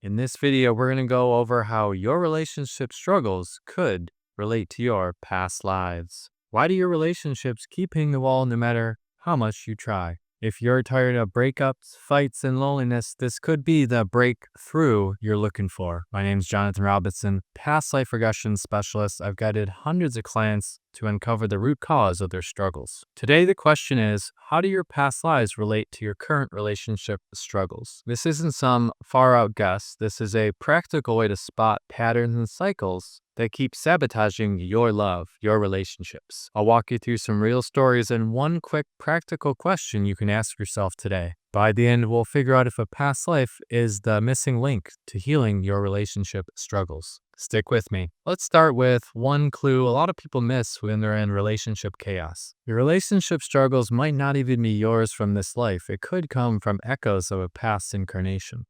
In this video, we're going to go over how your relationship struggles could relate to your past lives. Why do your relationships keep hitting the wall no matter how much you try? If you're tired of breakups, fights, and loneliness, this could be the breakthrough you're looking for. My name is Jonathan Robinson, past life regression specialist. I've guided hundreds of clients to uncover the root cause of their struggles. Today, the question is, how do your past lives relate to your current relationship struggles? This isn't some far out guess. This is a practical way to spot patterns and cycles that keep sabotaging your love, your relationships. I'll walk you through some real stories and one quick practical question you can ask yourself today. By the end, we'll figure out if a past life is the missing link to healing your relationship struggles. Stick with me. Let's start with one clue a lot of people miss when they're in relationship chaos. Your relationship struggles might not even be yours from this life. It could come from echoes of a past incarnation.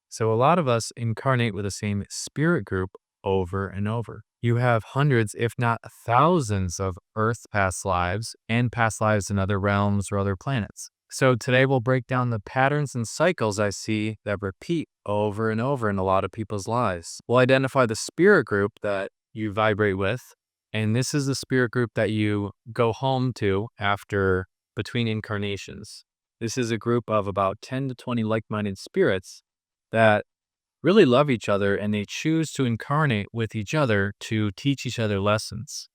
So a lot of us incarnate with the same spirit group over and over. You have hundreds, if not thousands, of Earth past lives and past lives in other realms or other planets. So today we'll break down the patterns and cycles I see that repeat over and over in a lot of people's lives. We'll identify the spirit group that you vibrate with, and this is the spirit group that you go home to after between incarnations. This is a group of about 10 to 20 like-minded spirits that really love each other, and they choose to incarnate with each other to teach each other lessons.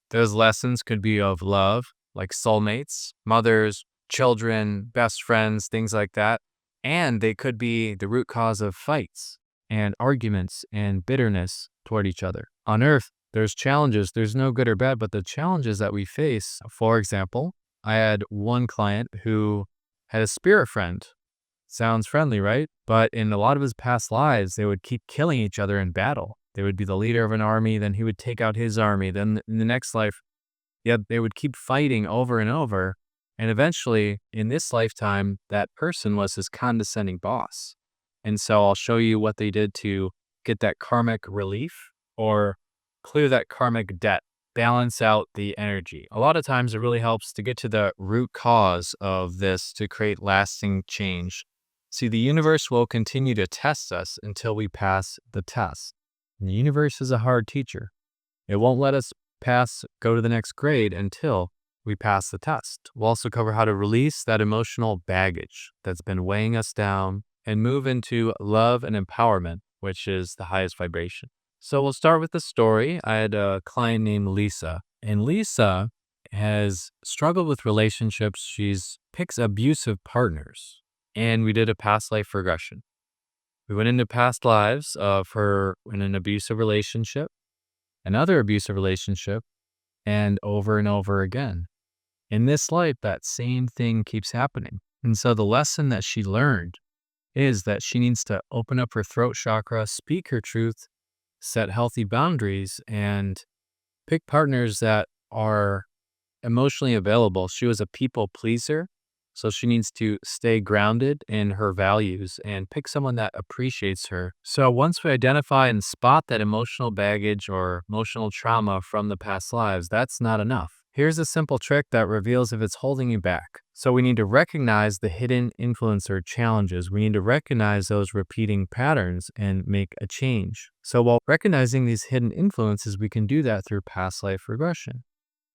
Those lessons could be of love, like soulmates, mothers, children, best friends, things like that. And they could be the root cause of fights and arguments and bitterness toward each other. On Earth, there's challenges. There's no good or bad, but the challenges that we face, for example, I had one client who had a spirit friend. Sounds friendly, right? But in a lot of his past lives, they would keep killing each other in battle. They would be the leader of an army, then he would take out his army. Then in the next life, they would keep fighting over and over. And eventually, in this lifetime, that person was his condescending boss. And so I'll show you what they did to get that karmic relief or clear that karmic debt, balance out the energy. A lot of times it really helps to get to the root cause of this to create lasting change. See, the universe will continue to test us until we pass the test. And the universe is a hard teacher. It won't let us go to the next grade until we pass the test. We'll also cover how to release that emotional baggage that's been weighing us down and move into love and empowerment, which is the highest vibration. So we'll start with the story. I had a client named Lisa, and Lisa has struggled with relationships. She's picks abusive partners. And we did a past life regression. We went into past lives of her in an abusive relationship, another abusive relationship, and over again. In this life, that same thing keeps happening. And so the lesson that she learned is that she needs to open up her throat chakra, speak her truth, set healthy boundaries, and pick partners that are emotionally available. She was a people pleaser. So she needs to stay grounded in her values and pick someone that appreciates her. So once we identify and spot that emotional baggage or emotional trauma from the past lives, that's not enough. Here's a simple trick that reveals if it's holding you back. So we need to recognize the hidden influencer challenges. We need to recognize those repeating patterns and make a change. So while recognizing these hidden influences, we can do that through past life regression.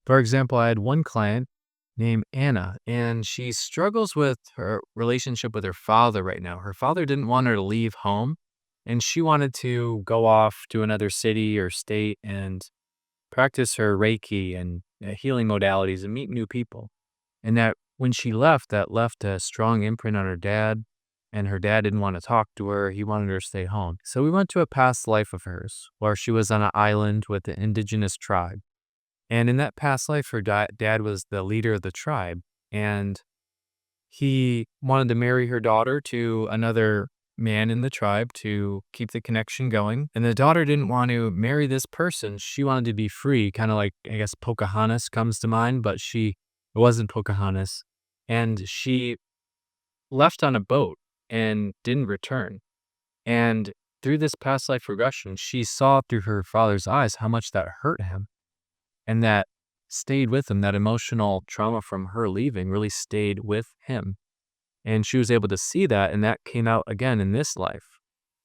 For example, I had one client named Anna, and she struggles with her relationship with her father right now. Her father didn't want her to leave home, and she wanted to go off to another city or state and practice her Reiki and healing modalities and meet new people. And that when she left, that left a strong imprint on her dad, and her dad didn't want to talk to her. He wanted her to stay home. So we went to a past life of hers where she was on an island with the indigenous tribe. And in that past life, her dad was the leader of the tribe, and he wanted to marry her daughter to another man in the tribe to keep the connection going. And the daughter didn't want to marry this person. She wanted to be free, kind of like, I guess, Pocahontas comes to mind, but it wasn't Pocahontas. And she left on a boat and didn't return. And through this past life regression, she saw through her father's eyes how much that hurt him. And that stayed with him. That emotional trauma from her leaving really stayed with him. And she was able to see that, and that came out again in this life.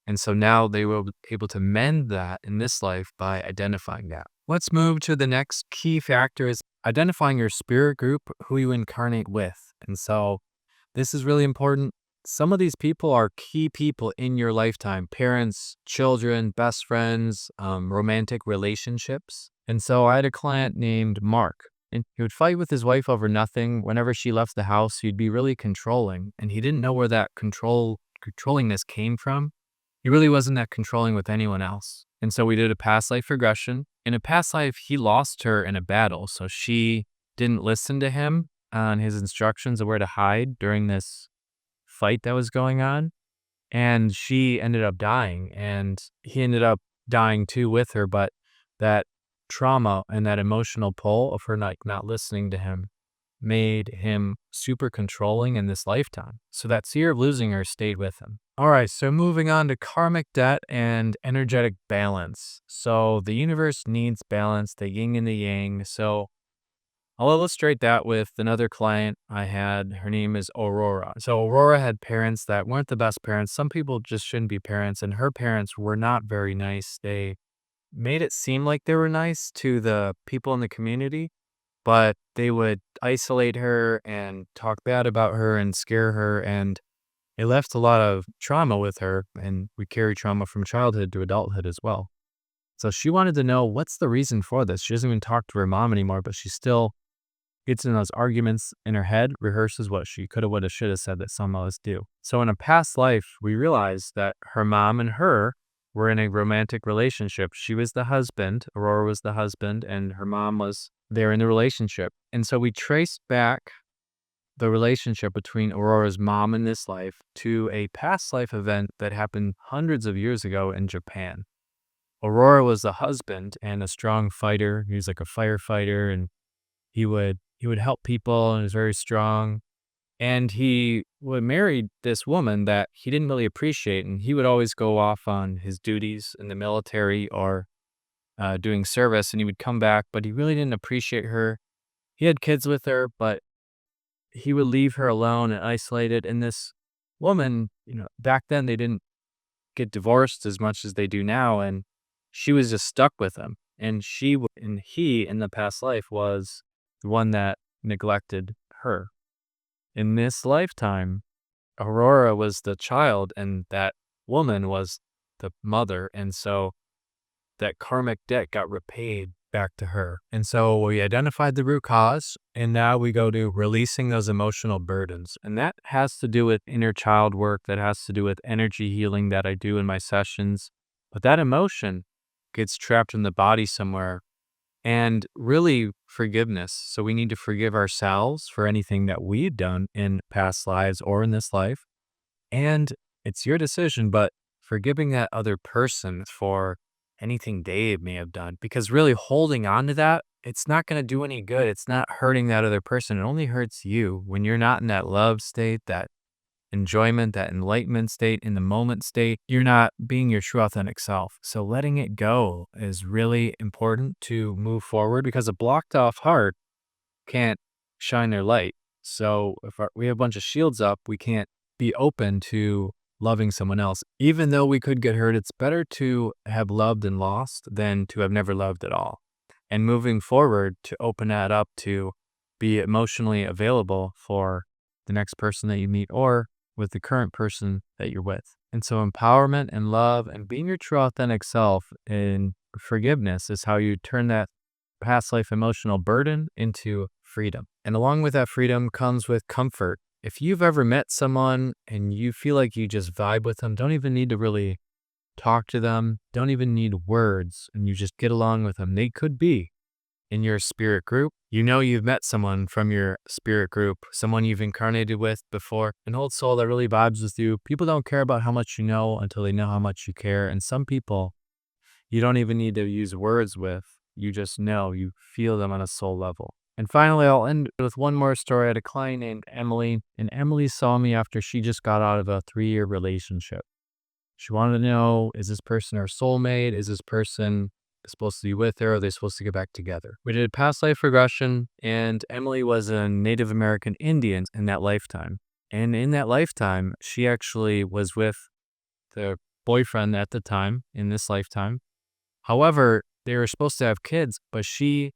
And so now they were able to mend that in this life by identifying that. Let's move to the next key factor is identifying your spirit group, who you incarnate with. And so this is really important. Some of these people are key people in your lifetime: parents, children, best friends, romantic relationships. And so I had a client named Mark, and he would fight with his wife over nothing. Whenever she left the house, he'd be really controlling, and he didn't know where that controllingness came from. He really wasn't that controlling with anyone else. And so we did a past life regression. In a past life, he lost her in a battle, so she didn't listen to him on his instructions of where to hide during this fight that was going on. And she ended up dying, and he ended up dying too with her. But that trauma and that emotional pull of her not listening to him made him super controlling in this lifetime. So that fear of losing her stayed with him. All right, so moving on to karmic debt and energetic balance. So the universe needs balance, the yin and the yang. So I'll illustrate that with another client I had. Her name is Aurora. So Aurora had parents that weren't the best parents. Some people just shouldn't be parents, and her parents were not very nice. They made it seem like they were nice to the people in the community, but they would isolate her and talk bad about her and scare her, and it left a lot of trauma with her, and we carry trauma from childhood to adulthood as well. So she wanted to know, what's the reason for this? She doesn't even talk to her mom anymore, but she still gets in those arguments in her head, rehearses what she coulda, woulda, shoulda said that some of us do. So in a past life, we realized that her mom and her were in a romantic relationship. She was the husband, Aurora was the husband, and her mom was there in the relationship. And so we traced back the relationship between Aurora's mom in this life to a past life event that happened hundreds of years ago in Japan. Aurora was the husband and a strong fighter. He was like a firefighter, and he would help people and was very strong. And he would marry this woman that he didn't really appreciate, and he would always go off on his duties in the military or doing service, and he would come back, but he really didn't appreciate her. He had kids with her, but he would leave her alone and isolated. And this woman, back then they didn't get divorced as much as they do now, and she was just stuck with him. And and he in the past life was the one that neglected her. In this lifetime, Aurora was the child, and that woman was the mother. And so that karmic debt got repaid back to her. And so we identified the root cause, and now we go to releasing those emotional burdens. And that has to do with inner child work, that has to do with energy healing that I do in my sessions. But that emotion gets trapped in the body somewhere, and really forgiveness. So we need to forgive ourselves for anything that we've done in past lives or in this life. And it's your decision, but forgiving that other person for anything they may have done, because really holding on to that, it's not going to do any good. It's not hurting that other person. It only hurts you when you're not in that love state, that enjoyment, that enlightenment state, in the moment state. You're not being your true authentic self. So letting it go is really important to move forward, because a blocked off heart can't shine their light. So if we have a bunch of shields up, we can't be open to loving someone else. Even though we could get hurt, it's better to have loved and lost than to have never loved at all. And moving forward, to open that up to be emotionally available for the next person that you meet or with the current person that you're with. And so empowerment and love and being your true authentic self and forgiveness is how you turn that past life emotional burden into freedom. And along with that freedom comes with comfort. If you've ever met someone and you feel like you just vibe with them, don't even need to really talk to them, don't even need words, and you just get along with them. They could be in your spirit group. You've met someone from your spirit group, someone you've incarnated with before, an old soul that really vibes with you. People don't care about how much you know until they know how much you care. And some people you don't even need to use words with. You just know, you feel them on a soul level. And finally, I'll end with one more story. I had a client named Emily, and Emily saw me after she just got out of a 3-year relationship. She wanted to know, is this person her soulmate? Is this person supposed to be with her? Are they supposed to get back together? We did past life regression, and Emily was a Native American Indian in that lifetime. And in that lifetime, she actually was with the boyfriend at the time in this lifetime. However, they were supposed to have kids, but she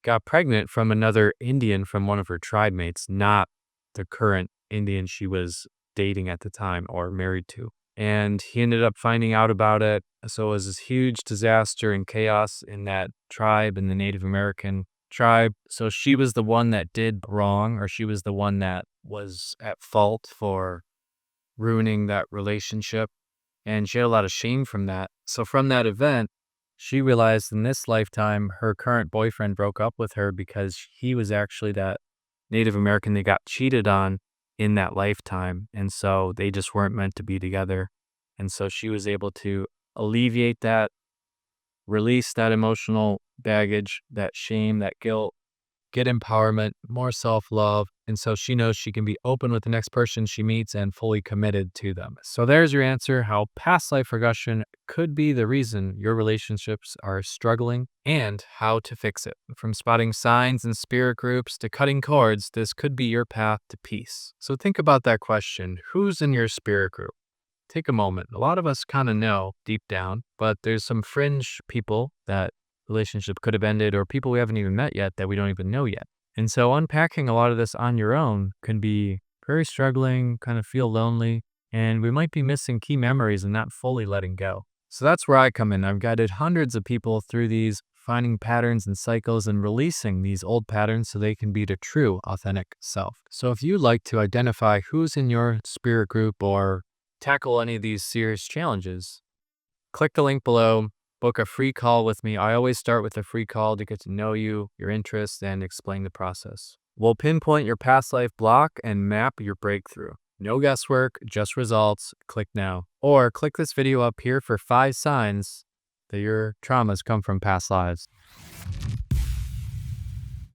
got pregnant from another Indian from one of her tribe mates, not the current Indian she was dating at the time or married to. And he ended up finding out about it. So it was this huge disaster and chaos in that tribe, in the Native American tribe. So she was the one that did wrong, or she was the one that was at fault for ruining that relationship. And she had a lot of shame from that. So from that event, she realized in this lifetime, her current boyfriend broke up with her because he was actually that Native American they got cheated on in that lifetime. And so they just weren't meant to be together. And so she was able to alleviate that, release that emotional baggage, that shame, that guilt, get empowerment, more self-love. And so she knows she can be open with the next person she meets and fully committed to them. So there's your answer, how past life regression could be the reason your relationships are struggling and how to fix it. From spotting signs in spirit groups to cutting cords, this could be your path to peace. So think about that question. Who's in your spirit group? Take a moment. A lot of us kind of know deep down, but there's some fringe people that relationship could have ended, or people we haven't even met yet that we don't even know yet. And so unpacking a lot of this on your own can be very struggling, kind of feel lonely, and we might be missing key memories and not fully letting go. So that's where I come in. I've guided hundreds of people through these, finding patterns and cycles and releasing these old patterns so they can be their true, authentic self. So if you'd like to identify who's in your spirit group or tackle any of these serious challenges, click the link below, book a free call with me. I always start with a free call to get to know you, your interests, and explain the process. We'll pinpoint your past life block and map your breakthrough. No guesswork, just results. Click now. Or click this video up here for 5 signs that your traumas come from past lives.